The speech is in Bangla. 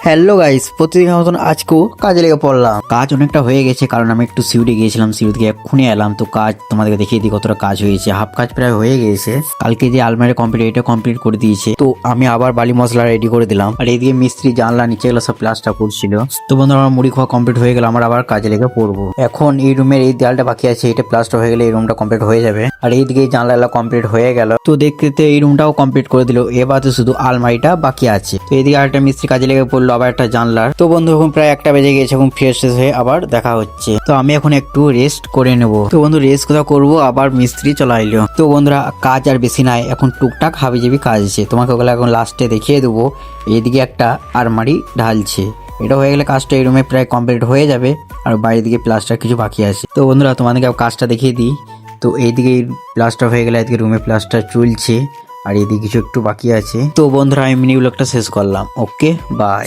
হ্যালো গাইস, প্রতিদিন মতন আজকেও কাজে লেগে পড়লাম। কাজ অনেকটা হয়ে গেছে কারণ আমি একটু সিউড়ে গিয়েছিলাম, সিউড়ি থেকে এক্ষুনি এলাম। তো কাজ তোমাদেরকে দেখিয়ে দিই কতটা কাজ হয়েছে। হাফ কাজ প্রায় হয়ে গেছে। কালকে যে আলমারি কমপ্লিট, এটা কমপ্লিট করে দিয়েছে। তো আমি আবার বালি মশলা রেডি করে দিলাম। আর এইদিকে মিস্ত্রি জানলা নিচে গুলো সব প্লাস্টার করছিল। তো বন্ধু, আমার মুড়ি খাওয়া কমপ্লিট হয়ে গেল, আমার আবার কাজে লেগে পড়বো। এখন এই রুমের এই দেয়ালটা বাকি আছে, এটা প্লাস্টার হয়ে গেলে এই রুমটা কমপ্লিট হয়ে যাবে। আর এইদিকে জানলা কমপ্লিট হয়ে গেল। তো দেখতে এই রুমটাও কমপ্লিট করে দিল। এবার তো শুধু আলমারিটা বাকি আছে। তো এইদিকে আরেকটা মিস্ত্রি কাজে লেগে পড়লো, আবার একটা জানলার। তো বন্ধু, এখন প্রায় 1টা বেজে গেছে, এখন ফ্রেশ হয়ে আবার দেখা হচ্ছে। তো আমি এখন একটু রেস্ট করে নেব। তো বন্ধু, রেস্ট কোথাও করবো, আবার মিস্ত্রি চলে আইলো। তো বন্ধুরা, কাজ আর বেশি নাই, এখন টুকটাক হাবিজাবি কাজ আছে, তোমাকে ওগুলো এখন লাস্টে দেখিয়ে দেবো। এইদিকে একটা আলমারি ঢালছে, এটা হয়ে গেলে কাজটা এই রুমে প্রায় কমপ্লিট হয়ে যাবে। আর বাইরের দিকে প্লাস্টার কিছু বাকি আছে। তো বন্ধুরা, তোমাদেরকে কাজটা দেখিয়ে দিই। তো এইদিকে প্লাস্টার হয়ে গেলে এদিকে রুমে প্লাস্টার চলছে, আর এদিকে কিছু একটু বাকি আছে। তো বন্ধুরা, আমি মিনি ব্লগটা শেষ করলাম। ওকে, বাই।